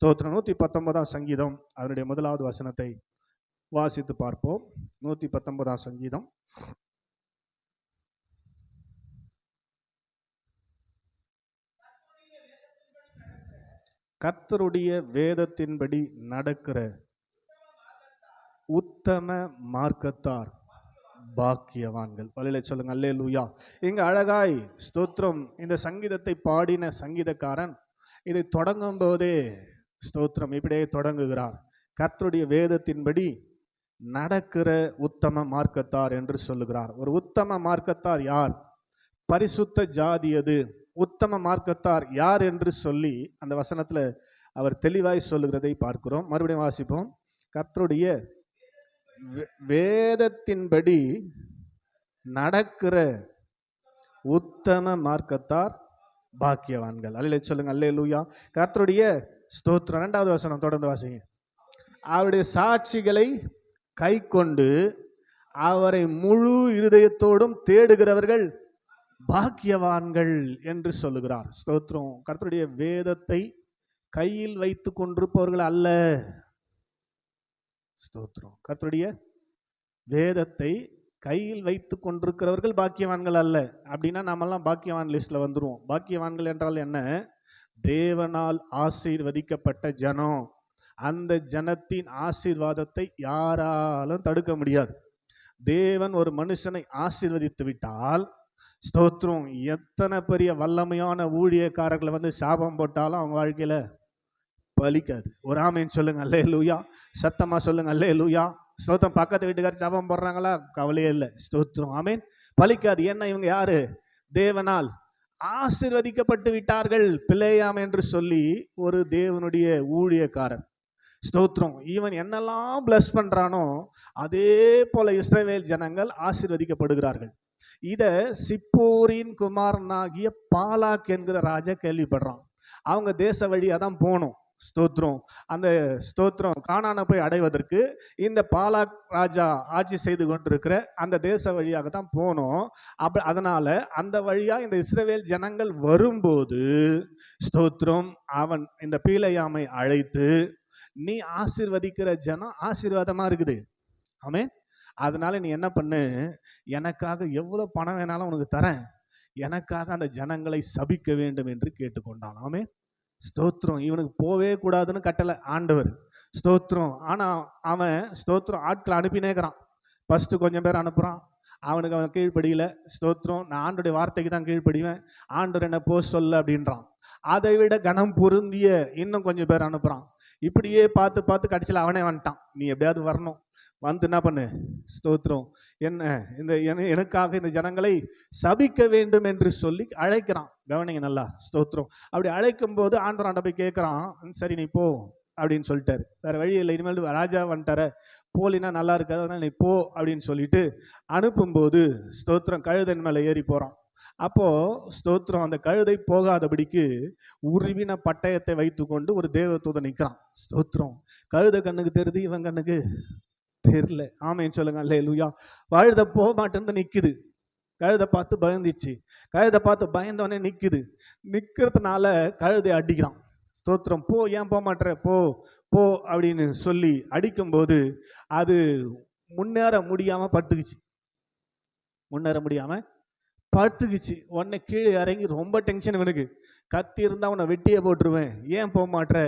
ஸ்தோத்திரம். 119 சங்கீதம் அதனுடைய முதலாவது வசனத்தை வாசித்து பார்ப்போம். 119 சங்கீதம். கர்த்தருடைய வேதத்தின்படி நடக்கிற உத்தம மார்க்கத்தார் பாக்கியவான்கள். வழியில சொல்லுங்க அல்லேலூயா. இங்க அழகாய் ஸ்தோத்திரம் இந்த சங்கீதத்தை பாடின சங்கீதக்காரன் இதை தொடங்கும் போதே ஸ்தோத்திரம் இப்படியே தொடங்குகிறார். கர்த்தருடைய வேதத்தின்படி நடக்கிற உத்தம மார்க்கத்தார் என்று சொல்லுகிறார். ஒரு உத்தம மார்க்கத்தார் யார்? பரிசுத்த ஜாதி அது. உத்தம மார்க்கத்தார் யார் என்று சொல்லி அந்த வசனத்துல அவர் தெளிவாய் சொல்லுகிறதை பார்க்கிறோம். மறுபடியும் வாசிப்போம். கர்த்தருடைய வேதத்தின்படி நடக்கிற உத்தம மார்க்கத்தார் பாக்கியவான்கள். அல்லேலூயா சொல்லுங்க அல்லேலூயா. கர்த்தருடைய ஸ்தோத்திரம். 2வது வசனம் தொடர்ந்து வாசிங்க. அவருடைய சாட்சிகளை கை கொண்டு அவரை முழு இருதயத்தோடும் தேடுகிறவர்கள் பாக்கியவான்கள் என்று சொல்லுகிறார். ஸ்தோத்திரம். கர்த்தருடைய வேதத்தை கையில் வைத்து கொண்டிருப்பவர்கள் அல்ல. ஸ்தோத்திரம். கர்த்தருடைய வேதத்தை கையில் வைத்து கொண்டிருக்கிறவர்கள் பாக்கியவான்கள் அல்ல. அப்படின்னா நாமெல்லாம் பாக்கியவான் லிஸ்ட்ல வந்துருவோம். பாக்கியவான்கள் என்றால் என்ன? தேவனால் ஆசீர்வதிக்கப்பட்ட ஜனம். அந்த ஜனத்தின் ஆசீர்வாதத்தை யாராலும் தடுக்க முடியாது. தேவன் ஒரு மனுஷனை ஆசீர்வதித்து விட்டால் ஸ்தோத்திரம், எத்தனை பெரிய வல்லமையான ஊழியக்காரர்களை வந்து சாபம் போட்டாலும் அவங்க வாழ்க்கையில பலிக்காது. ஒரு ஆமீன் சொல்லுங்க அல்லேலூயா. சத்தமா சொல்லுங்க அல்லேலூயா. ஸ்தோத்திரம். பக்கத்து வீட்டுக்காரர் சாபம் போடுறாங்களா? கவலையே இல்லை. ஸ்தோத்திரம். ஆமீன். பலிக்காது. ஏன்னா இவங்க யாரு? தேவனால் ஆசீர்வதிக்கப்பட்டு விட்டார்கள். பிலேயாம் என்று சொல்லி ஒரு தேவனுடைய ஊழியக்காரர். ஸ்தோத்திரம். இவன் என்னெல்லாம் பிளஸ் பண்றானோ அதே போல இஸ்ரவேல் ஜனங்கள் ஆசீர்வதிக்கப்படுகிறார்கள். இத சிப்போரின் குமாரனாகிய பாலாக் என்கிற ராஜா கேள்விப்படுறான். அவங்க தேச வழியா தான் போகணும். ஸ்தோத்திரம். அந்த ஸ்தோத்திரம் கானானை போய் அடைவதற்கு இந்த பாலாக் ராஜா ஆட்சி செய்து கொண்டிருக்கிற அந்த தேச வழியாக தான் போனோம். அதனால அந்த வழியா இந்த இஸ்ரவேல் ஜனங்கள் வரும்போது ஸ்தோத்திரம் அவன் இந்த பீலேயாமை அழைத்து, நீ ஆசீர்வதிக்கிற ஜனம் ஆசீர்வாதமா இருக்குது. ஆமென். அதனால நீ என்ன பண்ணு, எனக்காக எவ்வளவு பணம் வேணாலும் உனக்கு தரேன், எனக்காக அந்த ஜனங்களை சபிக்க வேண்டும் என்று கேட்டுக்கொண்டான். ஆமென். ஸ்தோத்திரம். இவனுக்கு போவே கூடாதுன்னு கட்டளை ஆண்டவர். ஸ்தோத்திரம். ஆனா அவன் ஸ்தோத்திரம் ஆட்களை அனுப்பினேக்கிறான். ஃபர்ஸ்ட் கொஞ்சம் பேர் அனுப்புறான். அவனுக்கு அவன் கீழ்ப்படியில. ஸ்தோத்திரம். நான் ஆண்டோடைய வார்த்தைக்கு தான் கீழ்ப்படிவேன், ஆண்டவர் என்ன போ சொல்ல அப்படின்றான். அதை விட கனம் பொருந்திய இன்னும் கொஞ்சம் பேர் அனுப்புறான். இப்படியே பார்த்து பார்த்து கடைசியில் அவனே வந்துட்டான். நீ எப்படியாவது வரணும், வந்து என்ன பண்ணு, ஸ்தோத்திரம், என்ன இந்த எனக்காக இந்த ஜனங்களை சபிக்க வேண்டும் என்று சொல்லி அழைக்கிறான். கவனிங்க நல்லா. ஸ்தோத்திரம். அப்படி அழைக்கும் போது ஆண்டவராண்ட போய் கேட்கிறான், சரி நீ போ அப்படின்னு சொல்லிட்டாரு. வேற வழி இல்லை, இனிமேல் ராஜா வந்துட்டார, போலினா நல்லா இருக்காது, அதனால நீ போ அப்படின்னு சொல்லிட்டு அனுப்பும்போது ஸ்தோத்திரம் கழுதன் மேல ஏறி போறான். அப்போ ஸ்தோத்திரம் அந்த கழுதை போகாதபடிக்கு உருவின பட்டயத்தை வைத்துக்கொண்டு ஒரு தேவதூதன் நிற்கிறான். ஸ்தோத்திரம். கழுதை கண்ணுக்கு தெரியுது, இவன் கண்ணுக்கு தெரியல. ஆமேன்னு சொல்லுங்க அல்லேலூயா. கழுதை போக மாட்டேன்னு நிக்குது. கழுதை பார்த்து பயந்துச்சு. கழுதை பார்த்து பயந்தவனே நிக்குது. நிக்கிறதுனால கழுதை அடிக்கிறான். ஸ்தோத்திரம். போ, ஏன் போக மாட்டேற, போ போ அப்படின்னு சொல்லி அடிக்கும்போது அது முன்னேற முடியாம படுத்துக்குச்சு. முன்னேற முடியாம படுத்துக்குச்சு. உடனே கீழே இறங்கி ரொம்ப டென்ஷன். இவனுக்கு கத்தி இருந்தா உன்னை வெட்டியே போட்டுருவேன், ஏன் போக மாட்டேற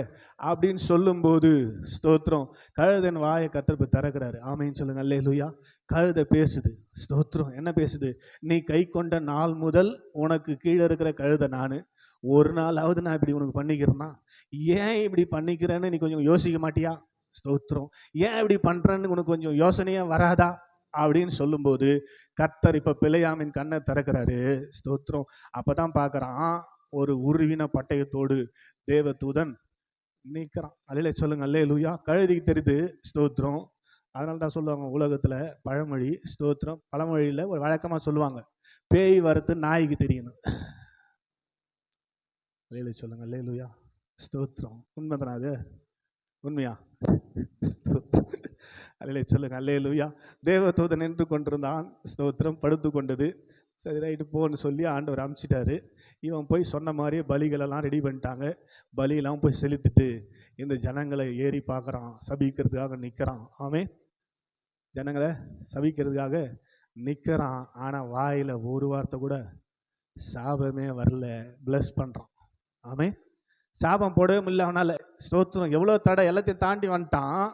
அப்படின்னு சொல்லும்போது ஸ்தோத்திரம் கழுதன் வாயை கத்திரப்பு திறக்கிறாரு. ஆமைன்னு சொல்லுங்க அல்லேலூயா. கழுதை பேசுது. ஸ்தோத்திரம். என்ன பேசுது? நீ கை கொண்ட நாள் முதல் உனக்கு கீழே இருக்கிற கழுதை நான், ஒரு நாளாவது நான் இப்படி உனக்கு பண்ணிக்கிறேன்னா, ஏன் இப்படி பண்ணிக்கிறேன்னு நீ கொஞ்சம் யோசிக்க மாட்டியா? ஸ்தோத்திரம். ஏன் இப்படி பண்றேன்னு உனக்கு கொஞ்சம் யோசனையா வராதா அப்படின்னு சொல்லும்போது கர்த்தர் இப்ப பிலேயாமின் கண்ணை திறக்கிறாரு. ஸ்தோத்திரம். அப்பதான் பாக்குறான், ஒரு உருவின பட்டயத்தோடு தேவதூதன் நிற்கிறான். அல்லேலூயா சொல்லுங்க அல்லேலூயா. கழுதைக்கு தெரியுது. ஸ்தோத்திரம். அதனால தான் சொல்லுவாங்க உலகத்துல பழமொழி. ஸ்தோத்திரம். பழமொழியில ஒரு வழக்கமா சொல்லுவாங்க, பேய் வரத்து நாய்க்கு தெரியணும். அல்லேலூயா சொல்லுங்க அல்லேலூயா. ஸ்தோத்திரம். உண்மைதானா? அது உண்மையா? அல்லேலூயா சொல்லுங்க அல்லேலூயா. தேவதூதன் நின்று கொண்டிருந்தான். ஸ்தோத்திரம். படுத்து கொண்டது. சரி ரைட்டு போன்னு சொல்லி ஆண்டவர் அனுப்பிச்சிட்டாரு. இவன் போய் சொன்ன மாதிரியே பலிகளெல்லாம் ரெடி பண்ணிட்டாங்க. பலியெல்லாம் போய் செலுத்திட்டு இந்த ஜனங்களை ஏறி பார்க்குறான், சபிக்கிறதுக்காக நிற்கிறான். ஆமே, ஜனங்களை சபிக்கிறதுக்காக நிற்கிறான். ஆனால் வாயில் ஒரு வார்த்தை கூட சாபமே வரல, பிளஸ் பண்ணுறான். ஆமே, சாபம் போடவே முடியல அவனால. ஸ்தோத்திரம், எவ்வளோ தடை எல்லாத்தையும் தாண்டி வந்துட்டான்.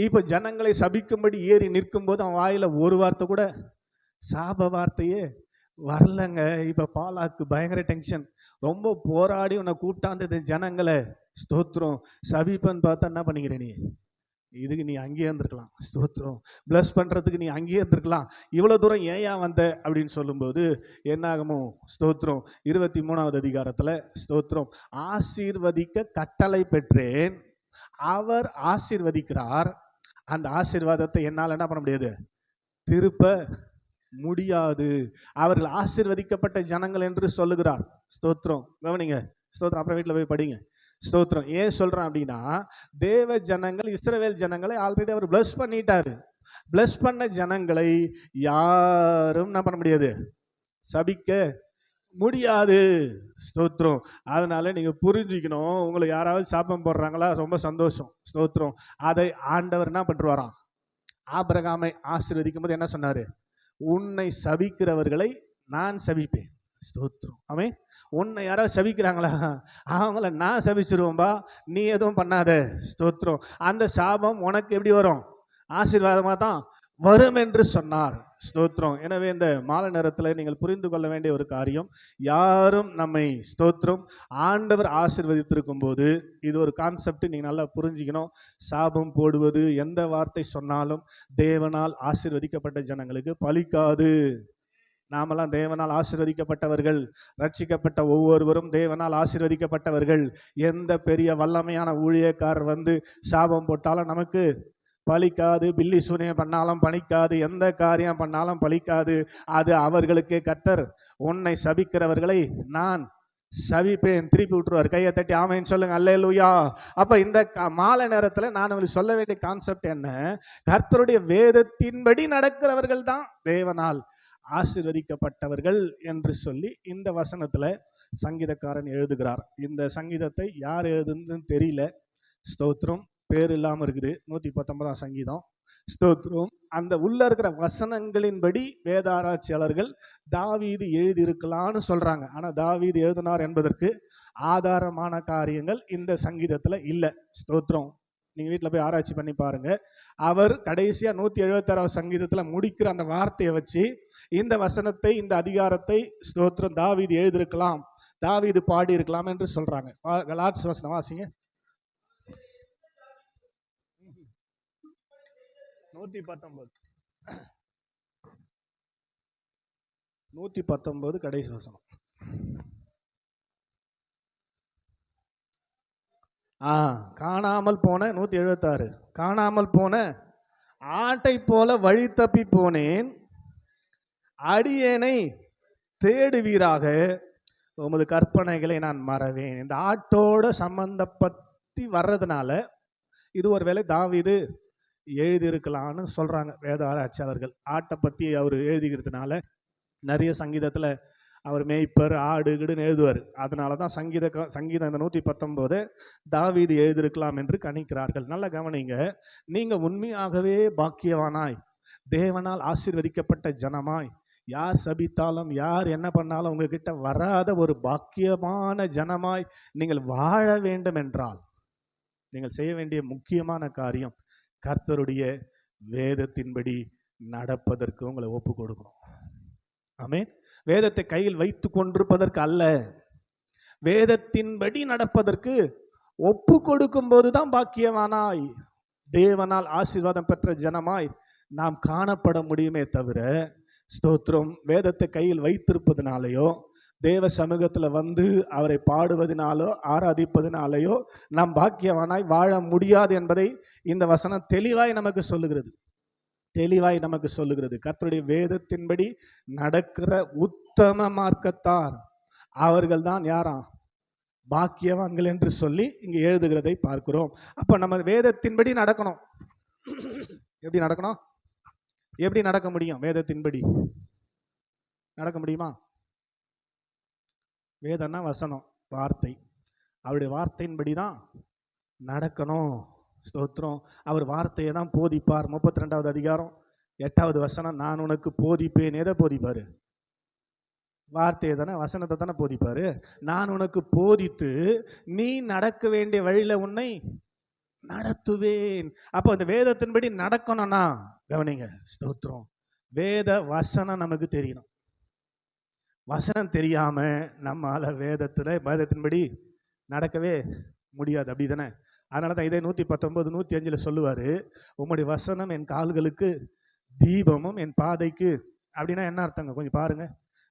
இப்போ ஜனங்களை சபிக்கும்படி ஏறி நிற்கும் போது அவன் வாயில் ஒரு வார்த்தை கூட சாப வார்த்தையே வரலங்க. இப்போ பாலாக்கு பயங்கர டென்ஷன். ரொம்ப போராடி உன்னை கூப்பிட்டாந்து ஜனங்களை ஸ்தோத்திரம் சபிப்பன்னு பார்த்தா என்ன பண்ணிக்கிற நீ? இதுக்கு நீ அங்கேயே இருந்திருக்கலாம். ஸ்தோத்திரம், பிளஸ் பண்ணுறதுக்கு நீ அங்கேயே இருந்திருக்கலாம். இவ்வளோ தூரம் ஏன் வந்த அப்படின்னு சொல்லும்போது என்னாகுமோ? ஸ்தோத்திரம் 23வது அதிகாரத்தில் ஸ்தோத்திரம், ஆசீர்வதிக்க கட்டளை பெற்றேன், அவர் ஆசீர்வதிக்கிறார், அந்த ஆசீர்வாதத்தை என்னால் என்ன பண்ண முடியாது? திருப்ப முடியாது. அவர்கள் ஆசீர்வதிக்கப்பட்ட ஜனங்கள் என்று சொல்லுகிறார். ஸ்தோத்திரம், கவனிங்க. ஸ்தோத்திரம், அப்புறம் வீட்டில் போய் படிங்க. ஸ்தோத்திரம், ஏன் சொல்றேன் அப்படின்னா, தேவ ஜனங்கள் இஸ்ரவேல் ஜனங்களை ஆல்ரெடி அவர் பிளஸ் பண்ணிட்டாரு. பிளஸ் பண்ண ஜனங்களை யாரும் என்ன பண்ண முடியாது? சபிக்க முடியாது. ஸ்தோத்திரம், அதனால நீங்க புரிஞ்சுக்கணும். உங்களுக்கு யாராவது சாபம் போடுறாங்களா? ரொம்ப சந்தோஷம். ஸ்தோத்திரம், அதை ஆண்டவர் என்ன பண்ணுவாராம்? ஆபிரகாமை ஆசீர்வதிக்கும் போது என்ன சொன்னாரு? உன்னை சபிக்கிறவர்களை நான் சபிப்பேன். ஸ்தோத்திரம், ஆமென். உன்னை யாராவது சபிக்கிறாங்களா? அவங்கள நான் சபிச்சிருவோம்பா, நீ எதுவும் பண்ணாத. ஸ்தோத்திரம், அந்த சாபம் உனக்கு எப்படி வரும்? ஆசீர்வாதமாக தான் வரும் என்று சொன்னார். ஸ்தோத்திரம். எனவே இந்த மாலை நேரத்தில் நீங்கள் புரிந்து கொள்ள வேண்டிய ஒரு காரியம், யாரும் நம்மை ஸ்தோத்திரம் ஆண்டவர் ஆசீர்வதித்திருக்கும் போது இது ஒரு கான்செப்ட் நீங்கள் நல்லா புரிஞ்சுக்கணும். சாபம் போடுவது, எந்த வார்த்தை சொன்னாலும் தேவனால் ஆசீர்வதிக்கப்பட்ட ஜனங்களுக்கு பலிக்காது. நாமெல்லாம் தேவனால் ஆசீர்வதிக்கப்பட்டவர்கள், ரட்சிக்கப்பட்ட ஒவ்வொருவரும் தேவனால் ஆசீர்வதிக்கப்பட்டவர்கள். எந்த பெரிய வல்லமையான ஊழியக்காரர் வந்து சாபம் போட்டாலும் நமக்கு பலிக்காது. பில்லி சூனியம் பண்ணாலும் பலிக்காது. எந்த காரியம் பண்ணாலும் பலிக்காது. அது அவர்களுக்கு கர்த்தர் உன்னை சபிக்கிறவர்களை நான் சபிப்பேன் திருப்பி விட்டுருவார். கையை தட்டி ஆமைன்னு சொல்லுங்க. அல்லேலூயா. அப்ப இந்த மாலை நேரத்தில் நான் உங்களுக்கு சொல்ல வேண்டிய கான்செப்ட் என்ன? கர்த்தருடைய வேதத்தின்படி நடக்கிறவர்கள் தான் தேவனால் ஆசீர்வதிக்கப்பட்டவர்கள் என்று சொல்லி இந்த வசனத்துல சங்கீதக்காரன் எழுதுகிறார். இந்த சங்கீதத்தை யார் எழுதுன்னு தெரியல. ஸ்தோத்திரம், பேர் இல்லாம இருக்குது. 119ஆம் சங்கீதம். ஸ்தோத்திரம், அந்த உள்ள இருக்கிற வசனங்களின்படி வேதாராய்ச்சியாளர்கள் தாவீது எழுதியிருக்கலான்னு சொல்றாங்க. ஆனா தாவீது எழுதினார் என்பதற்கு ஆதாரமான காரியங்கள் இந்த சங்கீதத்துல இல்லை. ஸ்தோத்திரம், நீங்க வீட்டில் போய் ஆராய்ச்சி பண்ணி பாருங்க. அவர் கடைசியா 176வது சங்கீதத்துல முடிக்கிற அந்த வார்த்தையை வச்சு இந்த வசனத்தை, இந்த அதிகாரத்தை ஸ்தோத்திரம் தாவீது எழுதியிருக்கலாம், தாவீது பாடி இருக்கலாம் என்று சொல்றாங்க. கலாத்ய வசனம் வாசிங்க. 119 கடைசி வசனம். காணாமல் போன 176, காணாமல் போன ஆட்டை போல வழி தப்பி போனேன், அடியேனை தேடுவீராக, உமது கற்பனைகளை நான் மறவேன். இந்த ஆட்டோட சம்பந்தப்பத்தி வர்றதுனால இது ஒரு வேளை தாவீது எழுதியிருக்கலான்னு சொல்றாங்க வேத ஆராய்ச்சியாளர்கள். ஆட்டை பத்தி அவர் எழுதிக்கிறதுனால நிறைய சங்கீதத்துல அவர் மேய்ப்பர், ஆடு கிடுன்னு எழுதுவார். அதனால தான் சங்கீதம் இந்த 119 தாவீது எழுதியிருக்கலாம் என்று கணிக்கிறார்கள். நல்ல கவனிங்க. நீங்க உண்மையாகவே பாக்கியவானாய், தேவனால் ஆசீர்வதிக்கப்பட்ட ஜனமாய், யார் சபித்தாலும் யார் என்ன பண்ணாலும் உங்ககிட்ட வராத ஒரு பாக்கியமான ஜனமாய் நீங்கள் வாழ வேண்டும் என்றால் நீங்கள் செய்ய வேண்டிய முக்கியமான காரியம் கர்த்தருடைய வேதத்தின்படி நடப்பதற்கு உங்களை ஒப்பு கொடுக்கணும். ஆமென். வேதத்தை கையில் வைத்து கொண்டிருப்பதற்கு அல்ல, வேதத்தின்படி நடப்பதற்கு ஒப்பு கொடுக்கும் போதுதான் பாக்கியவானாய், தேவனால் ஆசீர்வாதம் பெற்ற ஜனமாய் நாம் காணப்பட முடியுமே தவிர, ஸ்தோத்திரம், வேதத்தை கையில் வைத்திருப்பதனாலேயோ தேவ சமூகத்தில் வந்து அவரை பாடுவதனாலோ ஆராதிப்பதனாலேயோ நாம் பாக்கியவானாய் வாழ முடியாது என்பதை இந்த வசனம் தெளிவாய் நமக்கு சொல்லுகிறது. தெளிவாய் நமக்கு சொல்லுகிறது. கர்த்தருடைய வேதத்தின்படி நடக்கிற உத்தம மார்க்கத்தார் அவர்கள் தான் யாராம்? பாக்கியவான்கள் என்று சொல்லி இங்கு எழுதுகிறதை பார்க்கிறோம். அப்ப நம்ம வேதத்தின்படி நடக்கணும். எப்படி நடக்கணும்? எப்படி நடக்க முடியும் வேதத்தின்படி? நடக்க முடியுமா? வேதம்னா வசனம், வார்த்தை. அவருடைய வார்த்தையின்படி தான் நடக்கணும். ஸ்தோத்திரம். அவர் வார்த்தையை தான் போதிப்பார். 32வது அதிகாரம் 8வது வசனம், நான் உனக்கு போதிப்பேன். எதை போதிப்பாரு? வார்த்தையை தானே, வசனத்தை தானே போதிப்பாரு. நான் உனக்கு போதித்து நீ நடக்க வேண்டிய வழியில உன்னை நடத்துவேன். அப்போ அந்த வேதத்தின்படி நடக்கணும்னா கவனிங்க, ஸ்தோத்திரம், வேத வசனம் நமக்கு தெரியணும். வசனம் தெரியாம நம்மால வேதத்தின்படி நடக்கவே முடியாது. அப்படி தானே? அதனால தான் இதே 119 105 சொல்லுவாரு, உம்முடைய வசனம் என் கால்களுக்கு தீபமும் என் பாதைக்கு. அப்படின்னா என்ன அர்த்தங்க? கொஞ்சம் பாருங்க.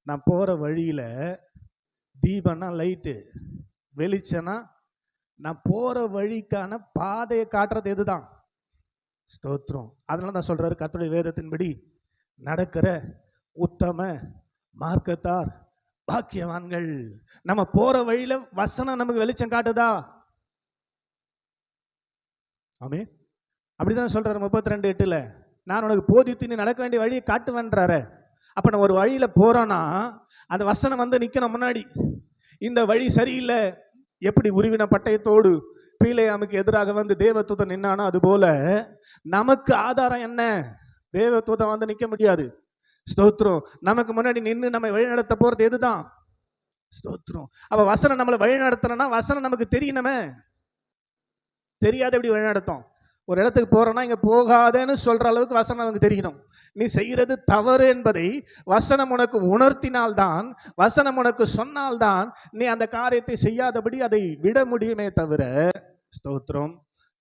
நான் போற வழியில தீபம்னா லைட்டு, வெளிச்சம்னா நான் போற வழிக்கான பாதையை காட்டுறது எதுதான்? ஸ்தோத்திரம். அதனால தான் சொல்றாரு, கர்த்தருடைய வேதத்தின்படி நடக்கிற உத்தம மார்க்கத்தார் பாக்கியவான்கள். நம்ம போற வழியில வசனம் நமக்கு வெளிச்சம் காட்டுதா? ஆமே. அப்படிதான் சொல்றாரு 32:8, நான் உனக்கு போதித்து நீ நடக்க வேண்டிய வழியை காட்டுவேன்றாரு. அப்ப நம்ம ஒரு வழியில போறோம்னா அந்த வசனம் வந்து நிக்கணும் முன்னாடி. இந்த வழி சரியில்லை, எப்படி உருவின பட்டயத்தோடு பீலேயாமுக்கு எதிராக வந்து தேவதூதன் நின்னானோ அது போல நமக்கு ஆதாரம் என்ன? தேவதூதன் வந்து நிக்க முடியாது. ஸ்தோத்திரம். நமக்கு முன்னாடி நின்று நம்ம வழிநடத்த போறது எதுதான்? ஸ்தோத்திரம். அப்ப வசனம் நம்மளை வழிநடத்தணும்னா வசனம் நமக்கு தெரியணுமே. தெரியாத எப்படி வழிநடத்தும்? ஒரு இடத்துக்கு போறோம்னா இங்க போகாதேன்னு சொல்ற அளவுக்கு வசனம் நமக்கு தெரியணும். நீ செய்யறது தவறு என்பதை வசனம் உனக்கு உணர்த்தினால்தான், வசனம் உனக்கு சொன்னால்தான் நீ அந்த காரியத்தை செய்யாதபடி அதை விட முடியுமே தவிர, ஸ்தோத்திரம்,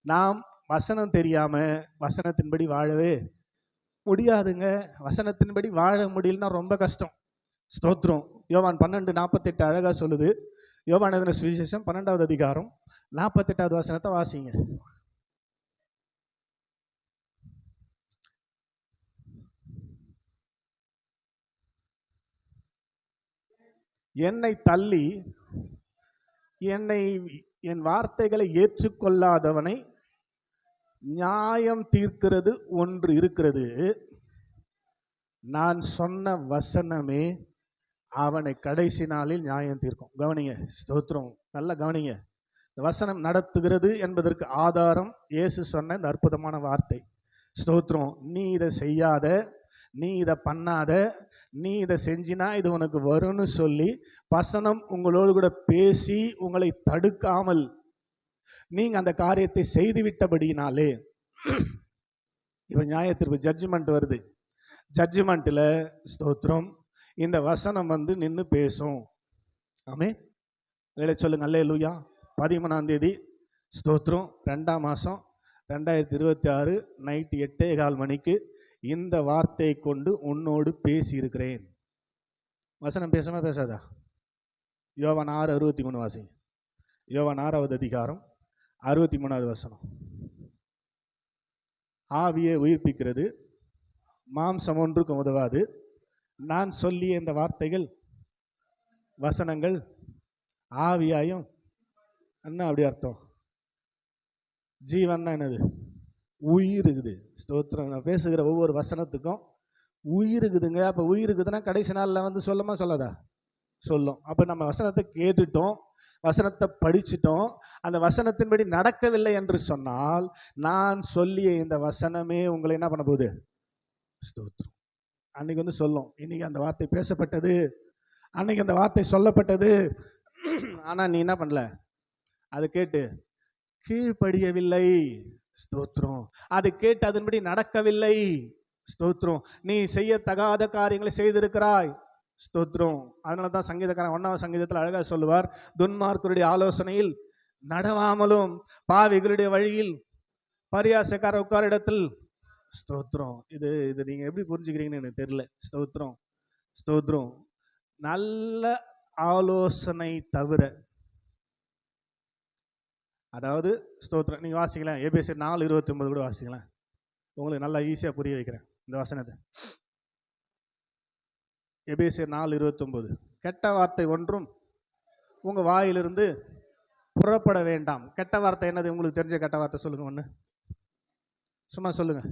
நாம் வசனம் தெரியாம வசனத்தின்படி வாழவே முடியாதுங்க. வசனத்தின்படி வாழ முடியலன்னா ரொம்ப கஷ்டம். ஸ்தோத்திரம். யோவான் 12:48 அழகா சொல்லுது. யோவான் எழுதின சுவிசேஷம் 12வது அதிகாரம் 48வது வசனத்தை வாசிங்க. என்னை தள்ளி என் வார்த்தைகளை ஏற்றுக்கொள்ளாதவனை நியாயம் தீர்க்கிறது ஒன்று இருக்கிறது. நான் சொன்ன வசனமே அவனை கடைசி நாளில் நியாயம் தீர்க்கும். கவனிங்க, ஸ்தோத்திரம், நல்லா கவனிங்க. வசனம் நடத்துகிறது என்பதற்கு ஆதாரம் இயேசு சொன்ன இந்த அற்புதமான வார்த்தை. ஸ்தோத்திரம். நீ இதை செய்யாத, நீ இதை பண்ணாத, நீ இதை செஞ்சினா இது உனக்கு வரும்னு சொல்லி வசனம் உங்களோடு கூட பேசி உங்களை தடுக்காமல் நீங்க அந்த காரியத்தை செய்து விட்டபடினாலே இவன் நியாயத்திற்கு ஜட்ஜ்மெண்ட் வருது. ஜட்ஜ்மெண்ட்ல ஸ்தோத்திரம் இந்த வசனம் வந்து நின்று பேசும். ஆமே. சொல்லுங்க அல்லேலூயா. 13ஆம் தேதி ஸ்தோத்திரம் 2ஆம் மாதம் 2026 நைட்டு 8:15 மணிக்கு இந்த வார்த்தையை கொண்டு உன்னோடு பேசி இருக்கிறேன். வசனம் பேசுமா பேசாதா? யோவான் 6:63 வாசி. யோவான் 6வது அதிகாரம் 63வது வசனம். ஆவியை உயிர்ப்பிக்கிறது, மாம்சம் ஒன்றுக்கும் உதவாது. நான் சொல்லிய இந்த வார்த்தைகள் வசனங்கள் ஆவியாயும், என்ன அப்படி அர்த்தம்? ஜீவன்னா என்னது? உயிர் இருக்குது. ஸ்தோத்திரம். நான் பேசுகிற ஒவ்வொரு வசனத்துக்கும் உயிர் இருக்குதுங்க. அப்போ உயிர் இருக்குதுன்னா கடைசி நாளில் வந்து சொல்லுமா சொல்லாதா? சொல்லும். அப்போ நம்ம வசனத்தை கேட்டுட்டோம், வசனத்தை படிச்சுட்டோம், அந்த வசனத்தின்படி நடக்கவில்லை என்று சொன்னால் நான் சொல்லிய இந்த வசனமே உங்களை என்ன பண்ண போகுது? ஸ்தோத்திரம். அன்னைக்கு வந்து சொல்லும், இன்னைக்கு அந்த வார்த்தை பேசப்பட்டது, அன்னைக்கு அந்த வார்த்தை சொல்லப்பட்டது, ஆனால் நீ என்ன பண்ணல? அதை கேட்டு கீழ்ப்படியவில்லை. ஸ்தோத்திரம். அது கேட்டு அதன்படி நடக்கவில்லை. ஸ்தோத்திரம். நீ செய்ய தகாத காரியங்களை செய்திருக்கிறாய். ஸ்தோத்திரம். அதனால தான் சங்கீதக்காரன் 1ஆம் சங்கீதத்தில் அழகாக சொல்லுவார், துன்மார்க்கருடைய ஆலோசனையில் நடவாமலும் பாவிகளுடைய வழியில் பரியாசக்கார உட்கார இடத்தில். ஸ்தோத்திரம். இது நீங்க எப்படி புரிஞ்சுக்கிறீங்கன்னு எனக்கு தெரியல. ஸ்தோத்திரம். ஸ்தோத்திரம். நல்ல ஆலோசனை தவிர, அதாவது ஸ்தோத்திரம், நீங்க வாசிக்கலாம். எபேசியர் 4:29 கூட வாசிக்கலாம். உங்களுக்கு நல்லா ஈஸியா புரிய வைக்கிறேன் இந்த வசனத்தை. எபேசியர் 4:29. கெட்ட வார்த்தை ஒன்றும் உங்க வாயிலிருந்து புறப்பட வேண்டாம். கெட்ட வார்த்தை என்னது? உங்களுக்கு தெரிஞ்ச கெட்ட வார்த்தை சொல்லுங்க ஒண்ணு. சும்மா சொல்லுங்க.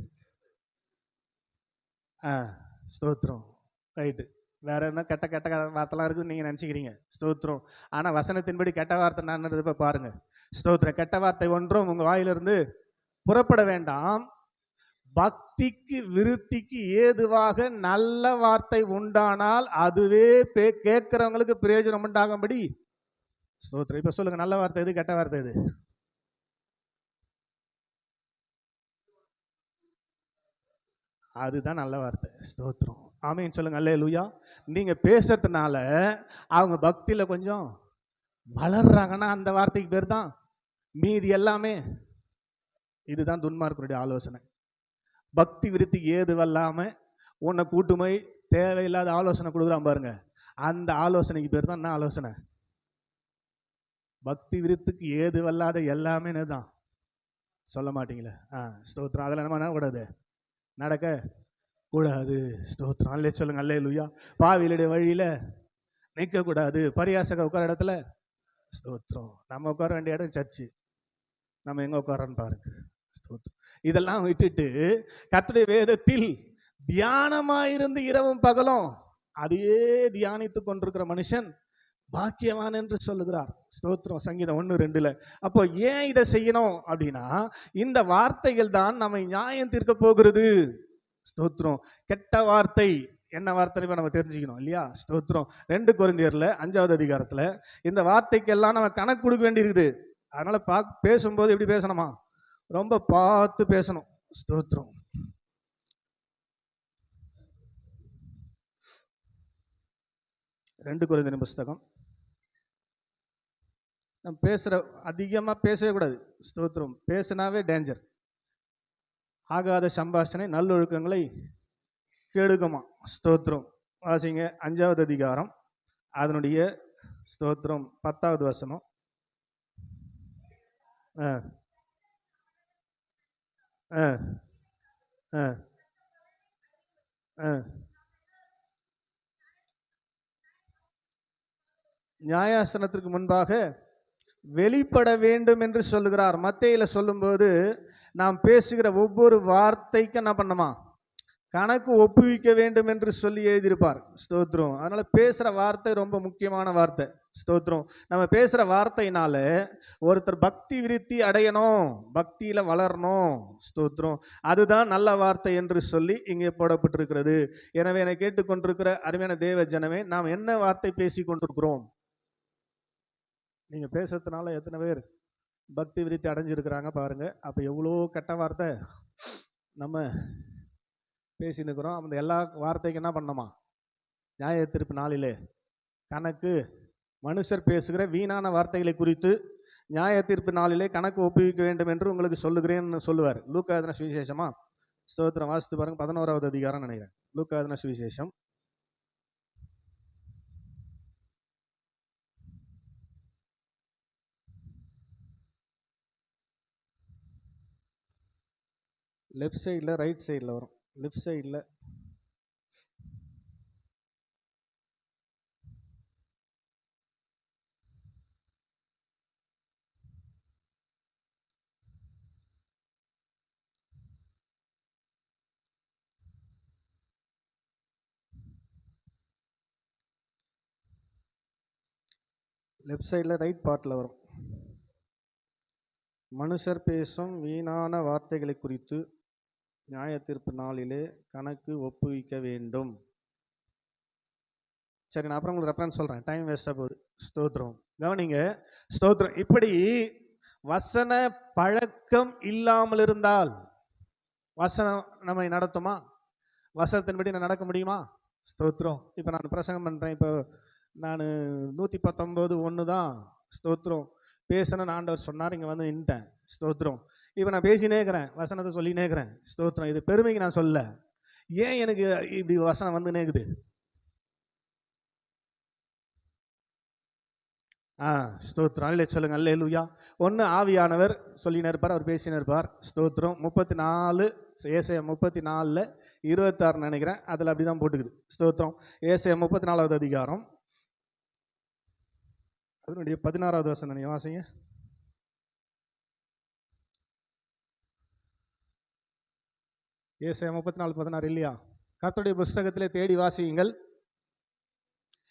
ஸ்தோத்திரம். ரைட்டு. வேற என்ன கெட்ட கெட்ட வார்த்தைலாம் இருக்குதுன்னு நீங்க நினைச்சுக்கிறீங்க. ஸ்தோத்திரம். ஆனா வசனத்தின்படி கெட்ட வார்த்தை என்னன்றது இப்ப பாருங்க. ஸ்தோத்திரம். கெட்ட வார்த்தை ஒன்றும் உங்க வாயிலிருந்து புறப்பட வேண்டாம். பக்திக்கு விருத்திக்கு ஏதுவாக நல்ல வார்த்தை உண்டானால் அதுவே கேட்கிறவங்களுக்கு பிரயோஜனம் உண்டாகும்படி. ஸ்தோத்திரம். இப்ப சொல்லுங்க, நல்ல வார்த்தை எது, கெட்ட வார்த்தை எது? அதுதான் நல்ல வார்த்தை. ஸ்தோத்திரம். ஆமீன் சொல்லுங்க. அல்லேலூயா. நீங்க பேசுறதுனால அவங்க பக்தியில கொஞ்சம் வளர்றாங்கன்னா அந்த வார்த்தைக்கு பேர் தான். மீதி எல்லாமே இதுதான் துன்மார்க்கனுடைய ஆலோசனை. பக்தி விருத்திக்கு ஏதுவல்லாம உன்னை கூட்டுமை தேவையில்லாத ஆலோசனை கொடுக்குறான் பாருங்க, அந்த ஆலோசனைக்கு பேர் தான் என்ன ஆலோசனை? பக்தி விருத்துக்கு ஏதுவல்லாத எல்லாமே தான். சொல்ல மாட்டீங்களே. ஸ்தோத்திரம். அதெல்லாம் நம்ம என்ன கூடாது, நடக்க கூடாது. ஸ்தோத்திரம். அல்லே சொல்லுங்க. அல்லேலூயா. பாவிகளுடைய வழியில நிற்க கூடாது. பரியாசக உட்கார இடத்துல. ஸ்தோத்திரம். நம்ம உட்கார வேண்டிய இடம் சர்ச்சு, நம்ம எங்க உட்காரன்னு பாருங்க. ஸ்தோத்திரம். இதெல்லாம் விட்டுட்டு கர்த்தருடைய வேதத்தில் தியானமாயிருந்து இரவும் பகலும் அதையே தியானித்து கொண்டிருக்கிற மனுஷன் பாக்கியவான் என்று சொல்லுகிறார். ஸ்தோத்திரம். சங்கீதம் 1:2. அப்போ ஏன் இதை செய்யணும் அப்படின்னா, இந்த வார்த்தைகள் தான் நம்மை நியாயம் தீர்க்க போகிறது. ஸ்தோத்திரம். கெட்ட வார்த்தை என்ன வார்த்தை நம்ம தெரிஞ்சுக்கணும் இல்லையா? ஸ்தோத்திரம். 2 கொரிந்தியர்ல 5வது அதிகாரத்துல இந்த வார்த்தைக்கெல்லாம் நம்ம கணக்கு கொடுக்க வேண்டியிருக்குது. அதனால பேசும்போது எப்படி பேசணுமா, ரொம்ப பார்த்து பேசணும். ஸ்தோத்திரம். ரெண்டு கொரிந்தியர் புஸ்தகம். நம்ம பேசுற அதிகமா பேசவே கூடாது. ஸ்தோத்திரம். பேசினாவே டேஞ்சர். ஆகாத சம்பாஷணை நல்லொழுக்கங்களை கெடுக்குமா. ஸ்தோத்திரம். வாசிங்க 5வது அதிகாரம் அதனுடைய ஸ்தோத்திரம் 10வது வசனம். நியாயாசனத்திற்கு முன்பாக வெளிப்பட வேண்டும் என்று சொல்லுகிறார். மத்தேயில சொல்லும்போது நாம் பேசுகிற ஒவ்வொரு வார்த்தைக்கும் என்ன பண்ணணுமா, கணக்கு ஒப்புவிக்க வேண்டும் என்று சொல்லி எழுதியிருப்பார். ஸ்தோத்திரம். அதனால பேசுற வார்த்தை ரொம்ப முக்கியமான வார்த்தை. ஸ்தோத்திரம். நம்ம பேசுற வார்த்தையினால ஒருத்தர் பக்தி விருத்தி அடையணும், பக்தியில வளரணும். ஸ்தோத்திரம். அதுதான் நல்ல வார்த்தை என்று சொல்லி இங்கே போடப்பட்டிருக்கிறது. எனவே என்னை கேட்டுக்கொண்டிருக்கிற அருமையான தேவ ஜனமே, நாம் என்ன வார்த்தை பேசி கொண்டிருக்கிறோம்? நீங்க பேசுறதுனால எத்தனை பேர் பக்தி விருத்தி அடைஞ்சிருக்கிறாங்க பாருங்க. அப்ப எவ்வளோ கெட்ட வார்த்தை நம்ம பேசினுக்கிறோம். அந்த எல்லா வார்த்தைக்கு என்ன பண்ணணுமா, நியாய தீர்ப்பு நாளிலே கணக்கு, மனுஷர் பேசுகிற வீணான வார்த்தைகளை குறித்து நியாய தீர்ப்பு நாளிலே கணக்கு ஒப்புவிக்க வேண்டும் என்று உங்களுக்கு சொல்லுகிறேன்னு சொல்லுவார். லூக்கா எழுதின சுவிசேஷமா? ஸ்தோத்திரம். வாசித்து பாருங்க. 11வது அதிகாரம் நினைக்கிறேன். லூக்கா எழுதின சுவிசேஷம். லெஃப்ட் சைடில் ரைட் சைடில் வரும். லெஃப்ட் சைடில் லெஃப்ட் சைடில் ரைட் பார்ட்டில் வரும். மனுஷர் பேசும் வீணான வார்த்தைகளை குறித்து நியாய தீர்ப்பு நாளிலே கணக்கு ஒப்புவிக்க வேண்டும். சரி, நான் அப்புறம் உங்களுக்கு ரெஃபரன்ஸ் சொல்கிறேன், டைம் வேஸ்ட்டாக போகுது. ஸ்தோத்திரம். கவனிங்க. ஸ்தோத்திரம். இப்படி வசன பழக்கம் இல்லாமல் இருந்தால் வசனம் நம்மை நடத்துமா? வசனத்தின்படி நான் நடக்க முடியுமா? ஸ்தோத்திரம். இப்போ நான் பிரசங்கம் பண்ணுறேன். இப்போ நான் 119:1 தான் ஸ்தோத்திரம் பேசணும்னு ஆண்டவர் சொன்னார். இங்கே வந்து நின்ட்டேன். ஸ்தோத்திரம். இப்போ நான் பேசினே இருக்கிறேன், வசனத்தை சொல்லினே இருக்கிறேன். ஸ்தோத்திரம். இது பெருமைக்கு நான் சொல்ல. ஏன் எனக்கு இப்படி வசனம் வந்து நேக்குது? ஸ்தோத்திரம். அல்லே சொல்லுங்க. அல்லேலூயா. ஒன்று ஆவியானவர் சொல்லினே இருப்பார், அவர் பேசினே இருப்பார். ஸ்தோத்திரம். 34 ஏசாயா 34 26 நினைக்கிறேன், அதில் அப்படி தான் போட்டுக்குது. ஸ்தோத்திரம். ஏசாயா 34வது அதிகாரம் அதனுடைய 16வது வசனம் நீங்கள் வாசிங்க. ஏசாயா 34:16 இல்லையா? கர்த்தருடைய புஸ்தகத்திலே தேடி வாசியுங்கள்.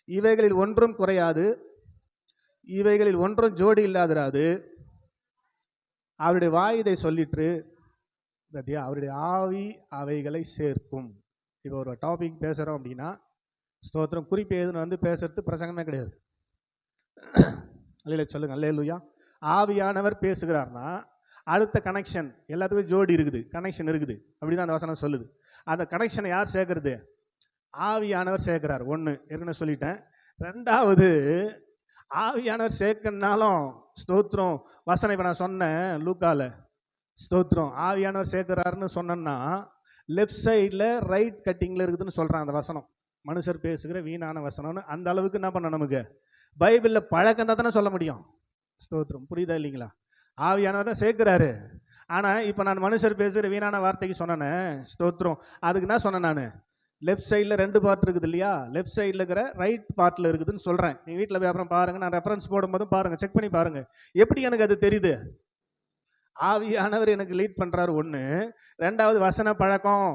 இவைகளில் ஒன்றும் குறையாது, இவைகளில் ஒன்றும் ஜோடி இல்லாதிராது. அவருடைய வாய் இதை சொல்லிற்று, அவருடைய ஆவி அவைகளை சேர்க்கும். இப்போ ஒரு டாபிக் பேசுகிறோம் அப்படின்னா ஸ்தோத்திரம் குறிப்பு எதுன்னு வந்து பேசுறது பிரசங்கமே கிடையாது. அல்லேலூயா சொல்லுங்க, அல்லேலூயா. ஆவியானவர் பேசுகிறார்னா அடுத்த கனெக்ஷன் எல்லாத்துக்கும் ஜோடி இருக்குது, கனெக்ஷன் இருக்குது, அப்படிதான் அந்த வசனம் சொல்லுது. அந்த கனெக்ஷனை யார் சேர்க்கறது? ஆவியானவர் சேர்க்கிறார். ஒன்று ஏற்கனவே சொல்லிட்டேன். ரெண்டாவது, ஆவியானவர் சேர்க்கனாலும் ஸ்தோத்திரம் வசனம் இப்போ நான் சொன்னேன் லூக்கால, ஸ்தோத்திரம் ஆவியானவர் சேர்க்கிறாருன்னு சொன்னேன்னா லெஃப்ட் சைடில் ரைட் கட்டிங்கில் இருக்குதுன்னு சொல்கிறான் அந்த வசனம். மனுஷர் பேசுகிற வீணான வசனம்னு அந்த அளவுக்கு என்ன பண்ண நமக்கு பைபிளில் பழக்கம் தான் தானே சொல்ல முடியும். ஸ்தோத்திரம் புரியுதா இல்லைங்களா? ஆவியானவர் தான் சேர்க்கிறாரு. ஆனால் இப்போ நான் மனுஷர் பேசுகிற வீணான வார்த்தைக்கு சொன்னேனே ஸ்தோத்திரம், அதுக்கு என்ன சொன்னேன் நான்? லெஃப்ட் சைடில் 2 பார்ட் இருக்குது இல்லையா, லெஃப்ட் சைடில் இருக்கிற ரைட் பார்ட்டில் இருக்குதுன்னு சொல்கிறேன். நீங்கள் வீட்டில் போய் அப்புறம் பாருங்கள், நான் ரெஃபரன்ஸ் போடும்போதும் பாருங்கள், செக் பண்ணி பாருங்கள். எப்படி எனக்கு அது தெரியுது? ஆவியானவர் எனக்கு லீட் பண்ணுறாரு. ஒன்று. ரெண்டாவது வசன பழக்கம்.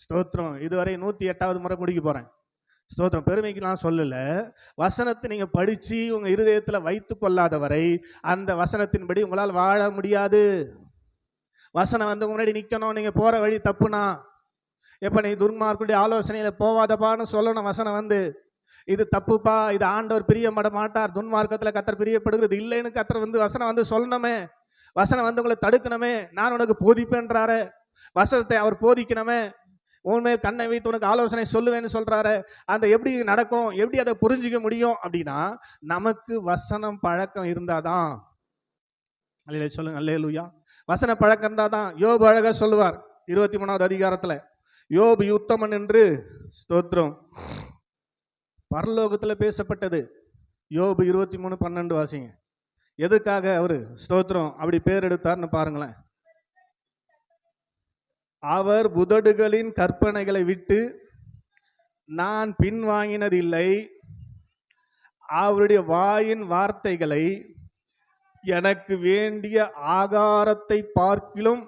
ஸ்தோத்திரம் இதுவரை 108வது முறை முடிக்க போகிறேன். ஸ்தோத்திரம் பெருமைக்கெல்லாம் சொல்லலை. வசனத்தை நீங்கள் படித்து உங்கள் இருதயத்தில் வைத்து கொள்ளாத வரை அந்த வசனத்தின்படி உங்களால் வாழ முடியாது. வசனம் வந்து முன்னாடி நிற்கணும். நீங்கள் போகிற வழி தப்புனா எப்போ நீ துன்மார்க்குடைய ஆலோசனையில் போவாதப்பான்னு சொல்லணும். வசனம் வந்து இது தப்புப்பா, இது ஆண்டவர் பிரியப்பட மாட்டார், துன்மார்க்கத்தில் கர்த்தர் பிரியப்படுகிறது இல்லைன்னு கர்த்தர் வந்து வசனம் வந்து சொல்லணுமே. வசனம் வந்து உங்களை தடுக்கணுமே. நான் உனக்கு போதிப்பேன்றாரு. வசனத்தை அவர் போதிக்கணுமே. உண்மை கண்ணை வைத்து உனக்கு ஆலோசனை சொல்லுவேன்னு சொல்றாரு. அந்த எப்படி நடக்கும், எப்படி அதை புரிஞ்சிக்க முடியும் அப்படின்னா நமக்கு வசனம் பழக்கம் இருந்தாதான். அல்லேலூயா சொல்லுங்க, அல்லேலூயா. வசன பழக்கம் இருந்தாதான். யோபு அழகா சொல்லுவார் 23வது அதிகாரத்துல, யோபு உத்தமன் என்று ஸ்தோத்திரம் பரலோகத்தில் பேசப்பட்டது. யோபு 23:12 வாசிங்க. எதுக்காக அவரு ஸ்தோத்திரம் அப்படி பேர் எடுத்தார்னு பாருங்களேன். அவர் உதடுகளின் கற்பனைகளை விட்டு நான் பின்வாங்கினதில்லை, அவருடைய வாயின் வார்த்தைகளை எனக்கு வேண்டிய ஆகாரத்தை பார்க்கிலும்.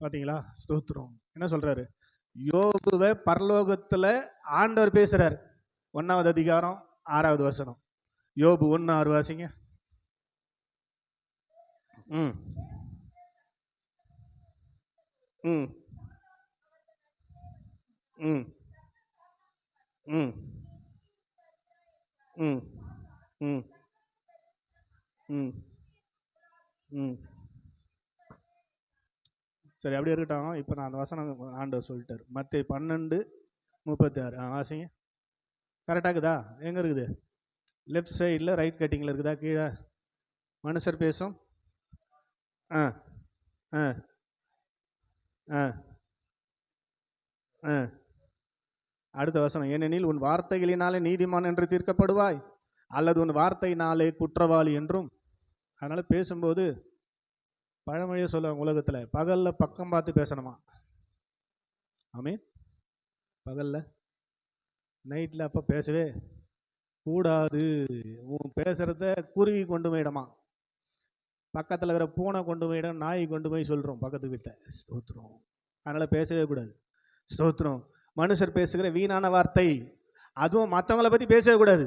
பாத்தீங்களா? ஸ்தோத்திரம் என்ன சொல்றாரு? யோபுவை பரலோகத்துல ஆண்டவர் பேசுறார். 1வது அதிகாரம் 6வது வசனம். யோபு 1:6 வாசிங்க. ம் ம் ம் ம் ம் ம் ம் ம் சரி, அப்படியே இருக்கட்டும். இப்போ நான் அந்த வசனம் ஆண்டவர் சொல்லிட்டார். மத்தேயு 12:36 வாசிங்க. கரெக்டாக இருக்குதா? எங்கே இருக்குது? லெஃப்ட் சைடில் ரைட் கட்டிங்கில் இருக்குதா? கீழே மனுஷர் பேசும். ஆ ஆ ஆ ஆ அடுத்த வசனம், ஏனெனில் உன் வார்த்தைகளினாலே நீதிமான் என்று தீர்க்கப்படுவாய், அல்லது உன் வார்த்தையினாலே குற்றவாளி என்றும். அதனால பேசும்போது பழமொழியை சொல்லுவாங்க உலகத்தில், பகலில் பக்கம் பார்த்து பேசணுமா. ஆமீன். பகலில் நைட்டில் அப்போ பேசவே கூடாது. உன் பேசுகிறத குருவி கொண்டு போயிடமா, பக்கத்தில் இருக்கிற பூனை கொண்டு போயிடும், நாய் கொண்டு போய் சொல்கிறோம் பக்கத்து வீட்டை. ஸ்தோத்திரம். அதனால் பேசவே கூடாது. ஸ்தோத்திரம். மனுஷர் பேசுகிற வீணான வார்த்தை, அதுவும் மற்றவங்களை பற்றி பேசவே கூடாது.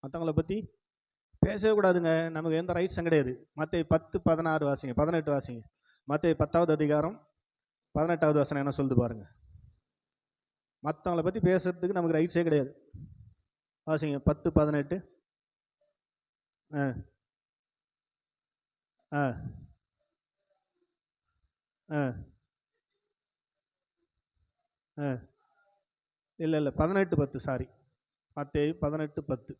மற்றவங்களை பற்றி பேசவே கூடாதுங்க. நமக்கு எந்த ரைட்ஸும் கிடையாது. மத்தேயு 10:16 வாசிங்க, 18 வாசிங்க. மத்தேயு 10வது அதிகாரம் 18வது வசனம் என்ன சொல்லுது பாருங்க. மற்றவங்களை பற்றி பேசுறதுக்கு நமக்கு ரைட்ஸே கிடையாது. வாசிங்க 10:18. ஆ ஆ ஆ ஆ இல்லை 18:10 சாரி, மத்தேயு 18:10